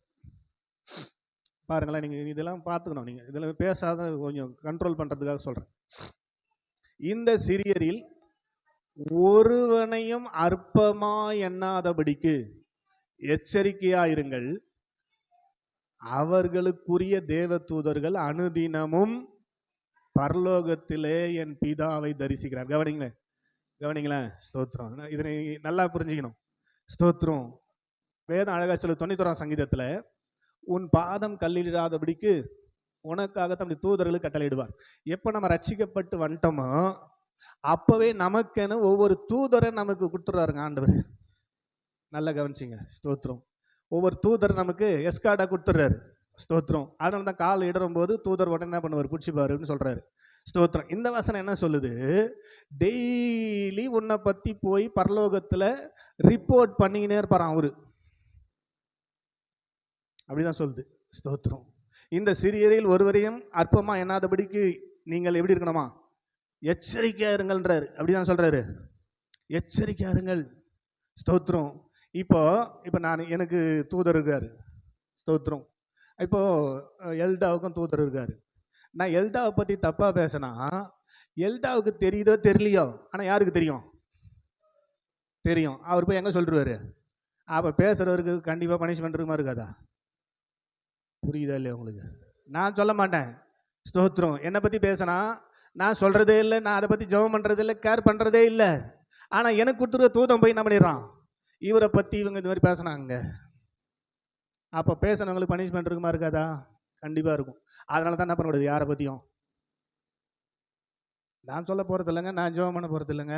பாருங்களேன். நீங்கள் இதெல்லாம் பார்த்துக்கணும். நீங்கள் இதெல்லாம் பேசாத கொஞ்சம் கண்ட்ரோல் பண்ணுறதுக்காக சொல்கிறேன். இந்த சிறியரில் ஒருவனையும் அற்பமா எண்ணாதபடிக்கு எச்சரிக்கையாயிருங்கள், அவர்களுக்குரிய தேவ தூதர்கள் அனுதினமும் பரலோகத்திலே என் பிதாவை தரிசிக்கிறார். கவனிங்களேன், கவனிங்களேன். ஸ்தோத்திரம். இதனை நல்லா புரிஞ்சுக்கணும். ஸ்தோத்திரம். வேதம் அழகா சொல்லு 91ஆம் சங்கீதத்தில், உன் பாதம் கல்லிடாதபடிக்கு உனக்காக தம்முடைய தூதர்களுக்கு கட்டளையிடுவார். எப்போ நம்ம ரட்சிக்கப்பட்டு வந்துட்டோமோ அப்போவே நமக்கென ஒவ்வொரு தூதரை நமக்கு கொடுத்துட்றாருங்க ஆண்டவர். நல்லா கவனிச்சிங்க. ஸ்தோத்திரம். ஒவ்வொரு தூதர் நமக்கு எஸ்கார்டா கொடுத்துட்றாரு. ஸ்தோத்திரம். அதனால தான் கால் இடறும் போது தூதர் உடனே என்ன பண்ணுவார், பிடிச்சிப்பாருன்னு சொல்றாரு. ஸ்தோத்திரம். இந்த வசனம் என்ன சொல்லுது, டெய்லி உன்னை பத்தி போய் பரலோகத்துல ரிப்போர்ட் பண்ணிக்கினே இருப்பாராம் அவரு. அப்படிதான் சொல்லுது. ஸ்தோத்திரம். இந்த சிறியரில் ஒருவரையும் அற்பமா எண்ணாதபடிக்கு நீங்கள் எப்படி இருக்கணுமா, எச்சரிக்கையா இருங்கள்ன்றாரு. அப்படிதான் சொல்றாரு, எச்சரிக்கையா இருங்கள். ஸ்தோத்திரம். இப்போ எனக்கு தூதர் இருக்காரு. ஸ்தோத்திரம். இப்போ எல்டாவுக்கும் தூதர் இருக்காரு. நான் எல்டாவை பத்தி தப்பா பேசினா எல்டாவுக்கு தெரியுதோ தெரியலையோ, ஆனா யாருக்கு தெரியும், தெரியும். அவர் போய் எங்க சொல்றாரு, அப்ப பேசுறவருக்கு கண்டிப்பா பனிஷ்மெண்ட் இருக்குமா இருக்காதா? புரியுதா இல்லையா உங்களுக்கு? நான் சொல்ல மாட்டேன். ஸ்தோத்திரம். என்னை பத்தி பேசினா நான் சொல்றதே இல்லை, நான் அதை பத்தி ஜெபம் பண்றதே இல்லை, கேர் பண்றதே இல்லை. ஆனா எனக்கு கொடுத்துருக்க தூதம் போய் என்ன பண்ணிடுறான், இவரை பத்தி இவங்க இந்த மாதிரி பேசினாங்க. அப்ப பேசினவங்களுக்கு பனிஷ்மெண்ட் இருக்குமா இருக்காதா? கண்டிப்பா இருக்கும். அதனால தான் என்ன பண்ணக்கூடாது, யாரை பத்தியும் நான் சொல்ல போறது இல்லைங்க, நான் ஜெபம் பண்ண போறது இல்லைங்க,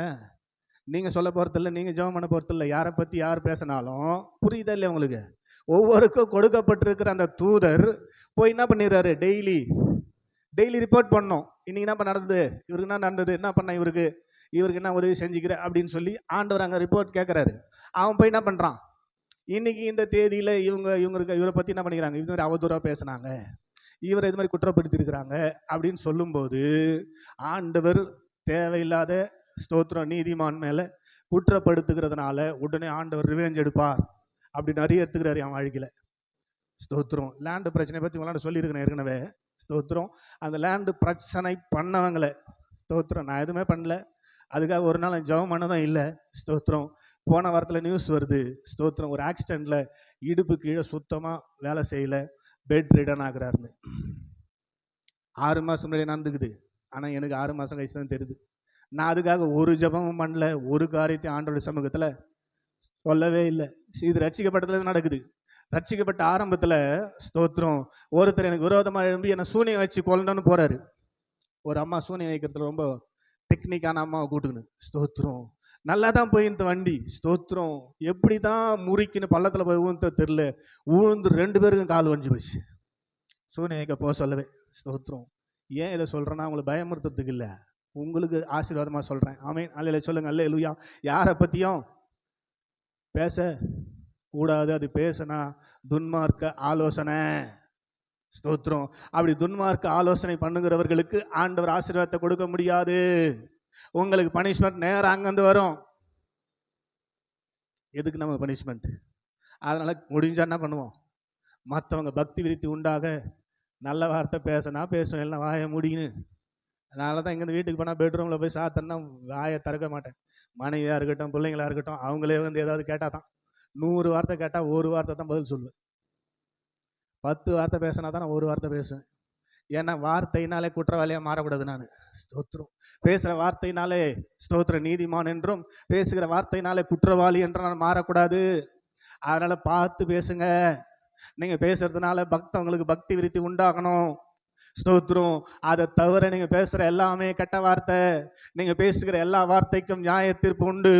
நீங்க சொல்ல போறது இல்லை, நீங்க ஜெபம் பண்ண போறது இல்லை. யாரை பத்தி யார் பேசினாலும், புரியுதா இல்லையா உங்களுக்கு? ஒவ்வொருக்கும் கொடுக்கப்பட்டிருக்கிற அந்த தூதர் போய் என்ன பண்ணிடுறாரு, டெய்லி ரிப்போர்ட் பண்ணோம். இன்னைக்கு என்ன நடந்தது, இவருக்கு என்ன நடந்தது, என்ன பண்ண இவருக்கு என்ன உதவி செஞ்சுக்கிற அப்படின்னு சொல்லி ஆண்டவர் அங்கே ரிப்போர்ட் கேட்குறாரு. அவன் போய் என்ன பண்ணுறான், இன்னைக்கு இந்த தேதியில் இவரை பற்றி என்ன பண்ணிக்கிறாங்க, இது மாதிரி அவதூறாக பேசினாங்க, இவரை இது மாதிரி குற்றப்படுத்தி இருக்கிறாங்க அப்படின்னு சொல்லும்போது ஆண்டவர் தேவையில்லாத ஸ்தோத்திரம் நீதிமான் மேலே குற்றப்படுத்துகிறதுனால உடனே ஆண்டவர் ரிவெஞ்ச் எடுப்பார் அப்படின்னு நிறைய எடுத்துக்கிறாரு அவன் வாழ்க்கையில். ஸ்தோத்திரம். லேண்டு பிரச்சனை பற்றி உங்களாண்ட சொல்லியிருக்கிறேன் ஏற்கனவே. ஸ்தோத்திரம். அந்த லேண்டு பிரச்சனை பண்ணவங்களை, ஸ்தோத்திரம், நான் எதுவுமே பண்ணல, அதுக்காக ஒரு நாள் ஜெபம் பண்ணதும் இல்லை. ஸ்தோத்திரம். போன வாரத்தில் நியூஸ் வருது. ஸ்தோத்திரம். ஒரு ஆக்சிடென்ட்ல இடுப்பு கீழே சுத்தமாக வேலை செய்யலை, பெட் ரிடன் ஆகுறாருன்னு. 6 மாதம் முன்னாடி நடந்துக்குது. ஆனால் எனக்கு 6 மாதம் கழிச்சு தான் தெரியுது. நான் அதுக்காக ஒரு ஜெபமும் பண்ணல, ஒரு காரியத்தையும் ஆண்டோட சமூகத்தில் சொல்லவே இல்லை. இது ரட்சிக்கப்பட்டதுல நடக்குது. ரட்சிக்கப்பட்ட ஆரம்பத்தில் ஸ்தோத்திரம் ஒருத்தர் எனக்கு விரோதமாக எழும்பி என்னை சூனியம் வச்சு கொல்லணும்னு போறாரு. ஒரு அம்மா சூனியம் வைக்கிறதுல ரொம்ப டெக்னிக்கான அம்மாவை கூட்டுக்கணும். ஸ்தோத்திரம். நல்லா தான் போயிருந்து வண்டி. ஸ்தோத்திரம். எப்படி தான் முறிக்குன்னு பள்ளத்தில் போய் ஊழ்ந்த தெரியல, ஊழ்ந்து 2 பேருக்கும் கால் வஞ்சி போச்சு. சூனியம் வைக்க போக சொல்லவே. ஸ்தோத்திரம். ஏன் இதை சொல்றேன்னா உங்களை பயமுறுத்துறதுக்கு இல்லை, உங்களுக்கு ஆசீர்வாதமா சொல்றேன். ஆமென். அல்லேலூயா சொல்லுங்க. அல்லேலூயா. யாரை பத்தியும் பேச கூடாது. அது பேசினா துன்மார்க்க ஆலோசனை. ஸ்தோத்திரம். அப்படி துன்மார்க்க ஆலோசனை பண்ணுகிறவர்களுக்கு ஆண்டவர் ஆசீர்வாதத்தை கொடுக்க முடியாது. உங்களுக்கு பனிஷ்மெண்ட் நேரம் அங்கிருந்து வரும். எதுக்கு நம்ம பனிஷ்மெண்ட்? அதனால முடிஞ்சா என்ன பண்ணுவோம், மற்றவங்க பக்தி விருத்தி உண்டாக நல்ல வார்த்தை பேசினா பேசுவோம், எல்லாம் வாயை முடியுன்னு. அதனால தான் இங்கேருந்து வீட்டுக்கு போனால் பெட்ரூமில் போய் சாத்தன்னா வாயை திறக்க மாட்டேன். மனைவியாக இருக்கட்டும், பிள்ளைங்களாக இருக்கட்டும், அவங்களே வந்து ஏதாவது கேட்டால் தான், 100 வார்த்தை கேட்டால் 1 வார்த்தை தான் பதில் சொல்லுவேன். 10 வார்த்தை பேசினா தான் நான் 1 வார்த்தை பேசுவேன். ஏன்னா வார்த்தையினாலே குற்றவாளியாக மாறக்கூடாது. நான் ஸ்தோத்திரம். பேசுகிற வார்த்தையினாலே ஸ்தோத்திர நீதிமான் என்றும், பேசுகிற வார்த்தையினாலே குற்றவாளி என்றும் நான் மாறக்கூடாது. அதனால பார்த்து பேசுங்க. நீங்க பேசுறதுனால பக்தவங்களுக்கு பக்தி விருத்தி உண்டாகணும். ஸ்தோத்திரம். அதை தவிர நீங்க பேசுற எல்லாமே கெட்ட வார்த்தை. நீங்க பேசுகிற எல்லா வார்த்தைக்கும் நியாய தீர்ப்பு உண்டு.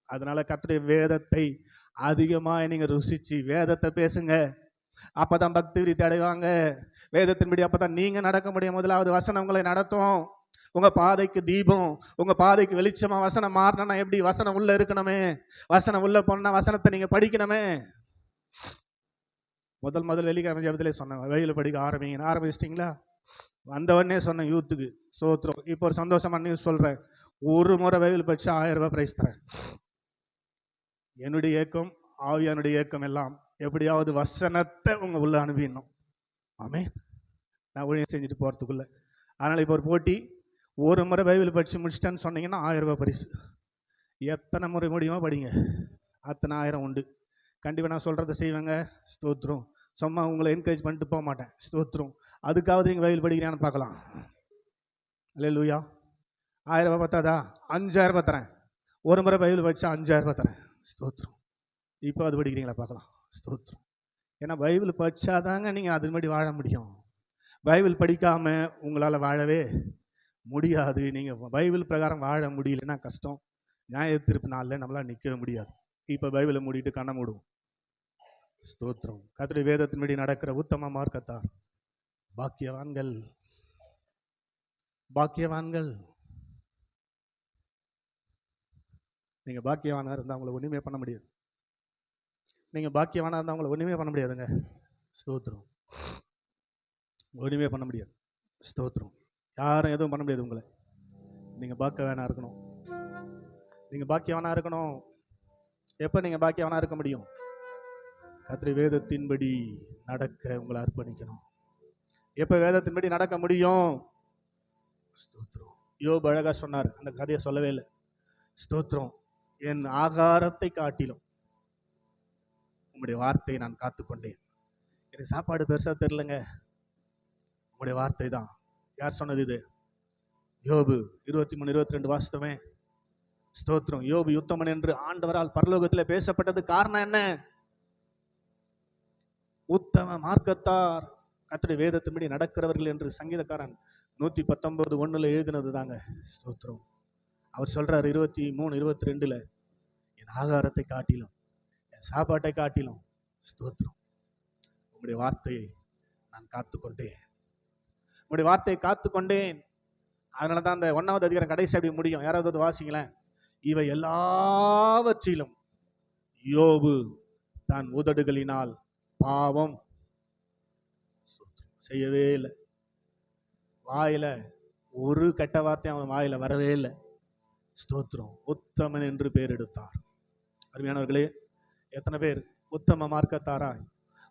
அதனால கர்த்தருடைய வேதத்தை அதிகமா நீங்க ருசிச்சு வேதத்தை பேசுங்க. அப்பதான் பக்தி விருத்தி அடைவாங்க. வேதத்தின்படி அப்பதான் நீங்க நடக்க முடியும். முதலாவது வசனம் உங்களை நடத்தும். உங்க பாதைக்கு தீபம், உங்க பாதைக்கு வெளிச்சமா. வசனம் மாறணும்னா எப்படி? வசனம் உள்ள இருக்கணுமே. வசனம் உள்ள போனா வசனத்தை நீங்க படிக்கணுமே. முதல் வெள்ளிக்கிழமை ஜெபத்திலே சொன்னேன், வெயில படிக்க ஆரம்பிச்சிட்டிங்களா? வந்தவொடனே சொன்னேன் யூத்துக்கு. சோத்திரம். இப்போ ஒரு சந்தோஷமா நியூஸ் சொல்றேன், ஒரு முறை வெயில் படிச்சு 1000 ரூபாய் பிரைஸ் தரேன். என்னுடைய இயக்கம், ஆவியானுடைய இயக்கம் எல்லாம் எப்படியாவது வசனத்தை உங்க உள்ள அனுப்பிடணும். ஆமே, நான் ஊழியம் செஞ்சுட்டு போறதுக்குள்ள. அதனால இப்போ ஒரு போட்டி, ஒரு முறை பைபிள் படிச்சு முடிச்சிட்டேன்னு சொன்னீங்கன்னா 1000 ரூபாய் பரிசு. எத்தனை முறை முடியுமோ படிங்க, அத்தனை 1000 உண்டு. கண்டிப்பாக நான் சொல்கிறத செய்வேங்க. ஸ்தோத்திரம். சும்மா உங்களை என்கரேஜ் பண்ணிட்டு போக மாட்டேன். ஸ்தோத்திரம். அதுக்காவது நீங்கள் பைபிள் படிக்கிறீங்கன்னு பார்க்கலாம். அல்லேலூயா. 1000 ரூபாய் பத்தாதா? 5000 ரூபாய் தரேன். ஒரு முறை பைபிள் படித்தா 5000 ரூபாய் தரேன். ஸ்தோத்திரம். இப்போ அது படிக்கிறீங்களா பார்க்கலாம். ஸ்தோத்திரம். ஏன்னா பைபிள் படித்தாதாங்க நீங்கள் அது மாதிரி வாழ முடியும். பைபிள் படிக்காமல் உங்களால் வாழவே முடியாது. நீங்கள் பைபிள் பிரகாரம் வாழ முடியலன்னா கஷ்டம். நியாய தீர்ப்பு நாளில் நம்மளால் நிற்கவே முடியாது. இப்போ பைபிளை மூடிட்டு கண்ணை மூடுவோம். ஸ்தோத்திரம். கர்த்தருடைய வேதத்தின்படி நடக்கிற உத்தம மார்க்கத்தார் பாக்கியவான்கள், பாக்கியவான்கள். நீங்க பாக்கியவானா இருந்தா உங்களை ஒண்ணுமே பண்ண முடியாது. நீங்க பாக்கியவானா இருந்தா உங்களை ஒண்ணுமே பண்ண முடியாதுங்க. ஸ்தோத்திரம். ஒண்ணுமே பண்ண முடியாது. ஸ்தோத்திரம். யாரும் எதுவும் பண்ண முடியாது உங்களை. நீங்க பாக்கியவானா இருக்கணும். நீங்க பாக்கியவானா இருக்கணும். எப்ப நீங்க பாக்கியவானா இருக்க முடியும்? கர்த்தருடைய வேதத்தின்படி நடக்க உங்களை அர்ப்பணிக்கணும். எப்ப வேதத்தின்படி நடக்க முடியும்? ஸ்தோத்திரம். யோபு அழகா சொன்னார், அந்த கதையை சொல்லவே இல்லை. ஸ்தோத்திரம். என் ஆகாரத்தை காட்டிலும் உங்களுடைய வார்த்தையை நான் காத்துக்கொண்டேன். எனக்கு சாப்பாடு பெருசா தெரியலங்க, உங்களுடைய வார்த்தை தான். யார் சொன்னது இது? யோபு 23-22 வாசித்தமே. ஸ்தோத்திரம். யோபு யுத்தமன் என்று ஆண்டவரால் பரலோகத்தில் பேசப்பட்டது காரணம் என்ன? உத்தம மார்க்கத்தார் கர்த்தருடைய வேதத்தின்படி நடக்கிறவர்கள் என்று சங்கீதக்காரன் 119:1 எழுதினது தாங்க. ஸ்தோத்திரம். அவர் சொல்றார் 23-22, என் ஆகாரத்தை காட்டிலும், என் சாப்பாட்டை காட்டிலும், ஸ்தோத்திரம், உங்களுடைய வார்த்தையை நான் காத்துக்கொண்டேன். உங்களுடைய வார்த்தையை காத்துக்கொண்டேன். அதனால தான் அந்த 1வது அதிகாரம் கடைசி அப்படி முடியும். யாராவது வாசிங்களேன். இவை எல்லாவற்றிலும் யோபு தான் உதடுகளினால் பாவம் செய்யவே இல்லை. வாயில ஒரு கெட்ட வார்த்தை அவன் வாயில வரவே இல்லை. ஸ்தோத்திரம். உத்தமன் என்று பேர் எடுத்தார். அருமையானவர்களே, எத்தனை பேர் உத்தம மார்க்கத்தாராய்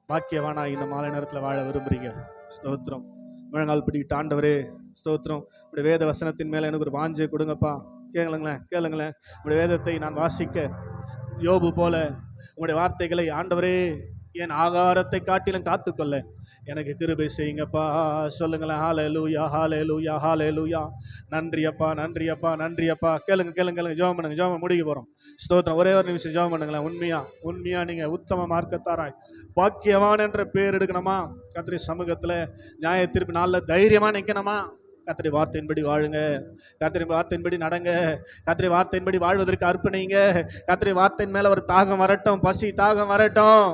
பாக்கியவானாய் இந்த மாலை நேரத்தில் வாழ விரும்புறீங்க? ஸ்தோத்திரம். முழங்கால் பிடிக்கிட்டு, ஆண்டவரே ஸ்தோத்திரம், உடைய வேத வசனத்தின் மேல எனக்கு ஒரு வாஞ்சை கொடுங்கப்பா. கேளுங்களேன், கேளுங்களேன். உடைய வேதத்தை நான் வாசிக்க யோபு போல உங்களுடைய வார்த்தைகளை ஆண்டவரே என் ஆகாரத்தை காட்டிலும் காத்துக்கொள்ள எனக்கு கிருபை செய்யுங்கப்பா. சொல்லுங்களேன். ஹல்லேலூயா, ஹல்லேலூயா, ஹல்லேலூயா. நன்றி அப்பா, நன்றி அப்பா, நன்றி அப்பா. கேளுங்க, கேளுங்க, கேளுங்க. ஜெபம் பண்ணுங்க. ஜெபம் முடிக்க போறோம். ஸ்தோத்திரம். ஒரே ஒரு நிமிஷம் ஜெபம் பண்ணுங்களேன். உண்மையா, உண்மையா நீங்க உத்தம மார்க்கத்தாராய் பாக்கியவான் என்ற பேர் எடுக்கணுமா? கர்த்தருடைய சமூகத்துல நியாய தீர்ப்பு நாள்ல தைரியமா நிக்கணுமா? கர்த்தருடைய வார்த்தையின்படி வாழுங்க. கர்த்தருடைய வார்த்தையின்படி நடங்க. கர்த்தருடைய வார்த்தையின்படி வாழ்வதற்கு அர்ப்பணிங்க. கர்த்தருடைய வார்த்தையின் மேல ஒரு தாகம் வரட்டும், பசி தாகம் வரட்டும்.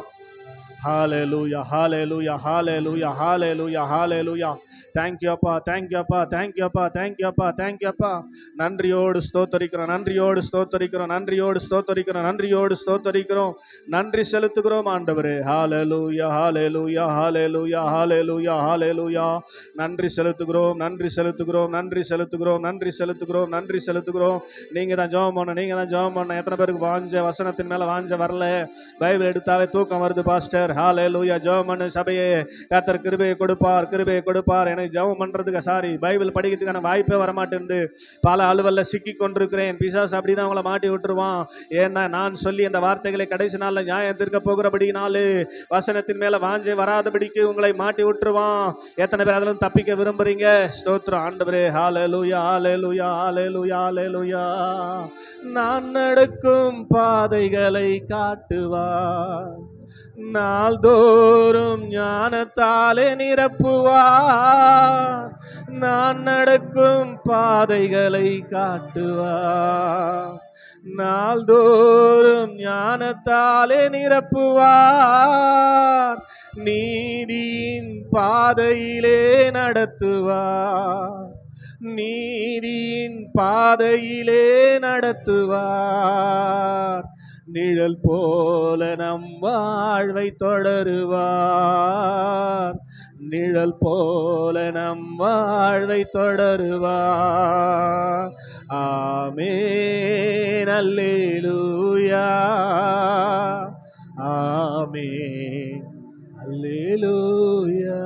ஹalleluya, hallelujah, hallelujah, hallelujah, hallelujah. Thank you அப்பா, thank you அப்பா, thank you அப்பா, thank you அப்பா, thank you அப்பா. நன்றியோடு ஸ்தோத்திரிக்கிறோம், நன்றியோடு ஸ்தோத்திரிக்கிறோம், நன்றியோடு ஸ்தோத்திரிக்கிறோம், நன்றியோடு ஸ்தோத்திரிக்கிறோம். நன்றி செலுத்துகிறோம் ஆண்டவரே. ஹalleluya, hallelujah, hallelujah, hallelujah, hallelujah. நன்றி செலுத்துகிறோம், நன்றி செலுத்துகிறோம், நன்றி செலுத்துகிறோம், நன்றி செலுத்துகிறோம், நன்றி செலுத்துகிறோம். நீங்க தான் ஜெபம் பண்ணணும், நீங்க தான் ஜெபம் பண்ணணும். எத்தனை பேருக்கு வாஞ்ச வசனத்தின் மேல வாஞ்ச வரல? பைபிள் எடுத்தாவே தூக்கம் வருது பாஸ்டர். ஹalleluya. ஜெபம் பண்ணு சபையே. கர்த்தர் கிருபையை கொடுப்பார், கிருபையை கொடுப்பார். எனக்கு ஜெபம் பண்றதுக்கு பைபிள் படிக்கிறதுக்கான வாய்ப்பே வர மாட்டேங்குது. பல அலுவல்ல சிக்கி கொண்டிருக்கிறேன். பிசாசு அப்படிதான் உங்களை மாட்டி விட்டுருவான். ஏன்னா நான் சொல்லி அந்த வார்த்தைகளை கடைசி நாள்ல நியாயம் தீர்க்க போகிறபடினாலே வசனத்தின் மேல வாஞ்சை வராதபடிக்கு உங்களை மாட்டி விட்டுருவான். எத்தனை பேர் அதிலும் தப்பிக்க விரும்புறீங்க? ஸ்தோத்திரம் ஆண்டவரே. ஹalleluya, hallelujah, hallelujah, hallelujah. நான் நடக்கும் பாதைகளை காட்டுவார், நாள்தோறும் ஞானத்தாலே நிரப்புவார். நான் நடக்கும் பாதைகளை காட்டுவார், நாள்தோறும் ஞானத்தாலே நிரப்புவார். நீதியின் பாதையிலே நடத்துவார், நீதியின் பாதையிலே நடத்துவார். நிழல் போல நம் வாழ்வை தொடருவார், நிழல் போல நம் வாழ்வை தொடருவார். ஆமென், அல்லேலூயா, ஆமென், அல்லேலூயா,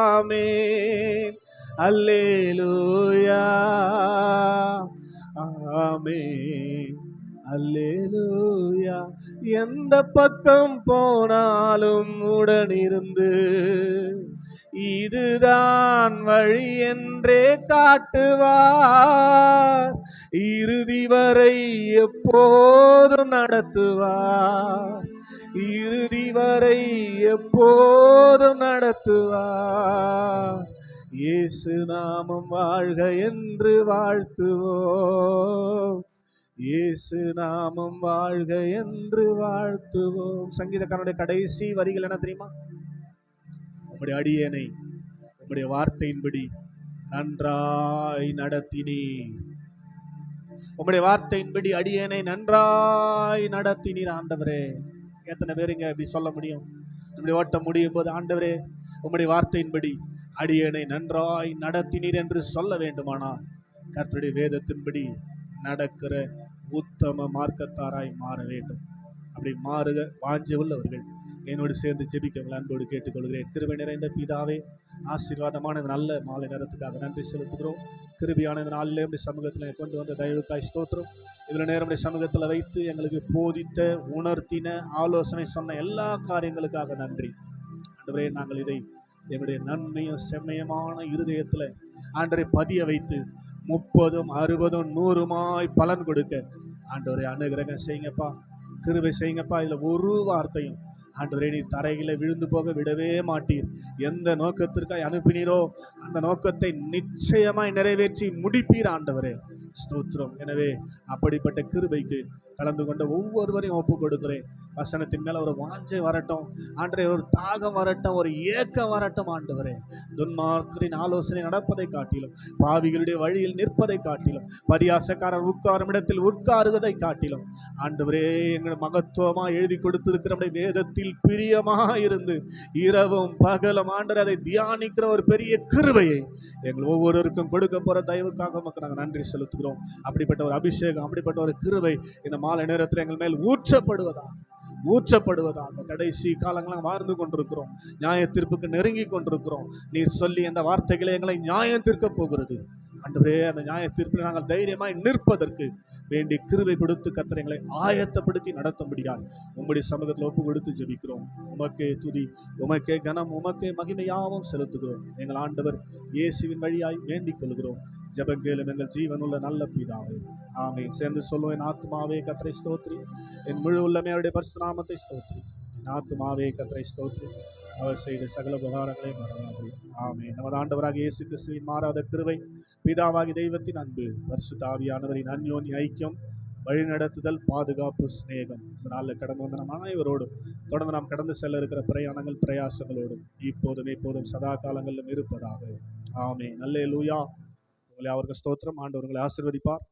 ஆமென், அல்லேலூயா, ஆமென், அல்லேலூயா. எந்த பக்கம் போனாலும் உடனிருந்து இதுதான் வழி என்றே காட்டுவார். இறுதி வரை எப்போதும் நடத்துவார், இறுதி வரை எப்போதும் நடத்துவார். இயேசு நாமம் வாழ்க என்று வாழ்த்துவோம், இயேசு நாமம் வாழ்க என்று வாழ்த்துவோம். சங்கீதக்காரனுடைய கடைசி வரிகள் என்ன தெரியுமா? உம்முடைய அடியேனை உம்முடைய வார்த்தையின்படி நன்றாய் நடத்தினீர். உம்முடைய வார்த்தையின்படி அடியேனை நன்றாய் நடத்தினீர். ஆண்டவரே, எத்தனை பேருங்க இப்படி சொல்ல முடியும்? நம்முடைய ஓட்டம் முடியும் போது, ஆண்டவரே உம்முடைய வார்த்தையின்படி அடியேனை நன்றாய் நடத்தினீர் என்று சொல்ல வேண்டுமானால் கர்த்தருடைய வேதத்தின்படி நடக்கிற உத்தம மார்க்கத்தாராய் மாற வேண்டும். அப்படி மாறுக வாஞ்சை உள்ளவர்கள் என்னோடு சேர்ந்து ஜெபிக்க அன்போடு கேட்டுக்கொள்கிறேன். கிருபை நிறைந்த பிதாவே, ஆசீர்வாதமான நல்ல மாலை நேரத்துக்காக நன்றி செலுத்துகிறோம். கிருபையான இந்த நாளிலே நம்முடைய சமூகத்தில் கொண்டு வந்த தயவுக்காய் ஸ்தோத்திரம். இவ்வளவு நேரம் நம்முடைய சமூகத்தில் வைத்து எங்களுக்கு போதித்த, உணர்த்தின, ஆலோசனை சொன்ன எல்லா காரியங்களுக்காக நன்றி. ஆண்டவரே, நாங்கள் இதை எங்களுடைய நன்மையும் செம்மையமான இருதயத்தில் ஆண்டவரை பதிய வைத்து 30, 60, 100 பலன் கொடுக்க ஆண்டவரை அனுகிரகம் செய்யுங்கப்பா, கிருபை செய்யுங்கப்பா. இதில் ஒரு வார்த்தையும் ஆண்டவரே நீர் தரையில விழுந்து போக விடவே மாட்டீர். எந்த நோக்கத்திற்காக அனுப்பினீரோ அந்த நோக்கத்தை நிச்சயமாய் நிறைவேற்றி முடிப்பீர் ஆண்டவரே. ஸ்தோத்திரம். எனவே அப்படிப்பட்ட கிருபைக்கு கலந்து கொண்ட ஒவ்வொருவரையும் ஒப்பு கொடுக்கிறேன். வசனத்தின் மேல ஒரு வாஞ்சை வரட்டும் ஆண்டவரே, ஒரு தாகம் வரட்டும், ஒரு ஏக்கம் வரட்டும் ஆண்டவரே. துன்மார்க்கரின் ஆலோசனை நடப்பதை காட்டிலும், பாவிகளுடைய வழியில் நிற்பதை காட்டிலும், பரியாசக்காரர் உட்காரும் இடத்தில் உட்காருவதை காட்டிலும் ஆண்டவரே, எங்கள் மகத்துவமா எழுதி கொடுத்திருக்கிற வேதத்தில் பிரியமாக இருந்து இரவும் பகலும் ஆண்டவரே அதை தியானிக்கிற ஒரு பெரிய கிருபையை எங்கள் ஒவ்வொருவருக்கும் கொடுக்க போற தயவுக்காக நமக்கு நாங்கள் நன்றி செலுத்துகிறோம். அப்படிப்பட்ட ஒரு அபிஷேகம், அப்படிப்பட்ட ஒரு கிருபை இந்த மாலை நேரத்தில் எங்கள் மேல் ஊற்றப்படுவதாக கடைசி காலங்களாக வாழ்ந்து கொண்டிருக்கிறோம். நியாய தீர்ப்புக்கு நெருங்கி கொண்டிருக்கிறோம். நீர் சொல்லி அந்த வார்த்தைகளை எங்களை நியாயம் தீர்க்க போகிறது ஆண்டவரே. அந்த நியாய தீர்ப்பில் நாங்கள் தைரியமாய் நிற்பதற்கு வேண்டி கிருபை கொடுத்து கர்த்தர் எங்களை ஆயத்தப்படுத்தி நடத்த முடியாது. உம்முடைய சமூகத்தில் ஒப்பு கொடுத்து ஜெபிக்கிறோம். உமக்கே துதி, உமக்கே கனம், உமக்கே மகிமையாவும் செலுத்துகிறோம். எங்கள் ஆண்டவர் இயேசுவின் வழியாய் வேண்டிக் கொள்கிறோம். ஜெபங்கேலும் எங்கள் ஜீவனுள்ள நல்ல பிதாவே, ஆமென். சேர்ந்து சொல்லுவோம். என் ஆத்துமாவே கர்த்தரை ஸ்தோத்திரி, என் முழு உள்ளமே அவருடைய பரிசுத்த நாமத்தை ஸ்தோத்திரி. என் ஆத்துமாவே கர்த்தரை ஸ்தோத்திரி, அவர் செய்த சகல உபகாரங்களை மறவாது. ஆமென். நமது ஆண்டவராக இயேசு கிறிஸ்துவின் மாறாத கிருபை, பிதாவாகி தெய்வத்தின் அன்பு, பரிசுத்த ஆவியானவரின் அன்யோன்ய ஐக்கியம், வழிநடத்துதல், பாதுகாப்பு, சிநேகம் இந்த நாளில் கடந்து வந்த நம் அனைவரோடும் தொடர்ந்து நாம் கடந்து செல்ல இருக்கிற பிரயாணங்கள், பிரயாசங்களோடும் இப்போதும் எப்போதும் சதா காலங்களிலும் இருப்பதாக. ஆமென். அல்லேலூயா. உங்களை அவர்கள் ஸ்தோத்திரம். ஆண்டவர்களை ஆசீர்வதிப்பார்.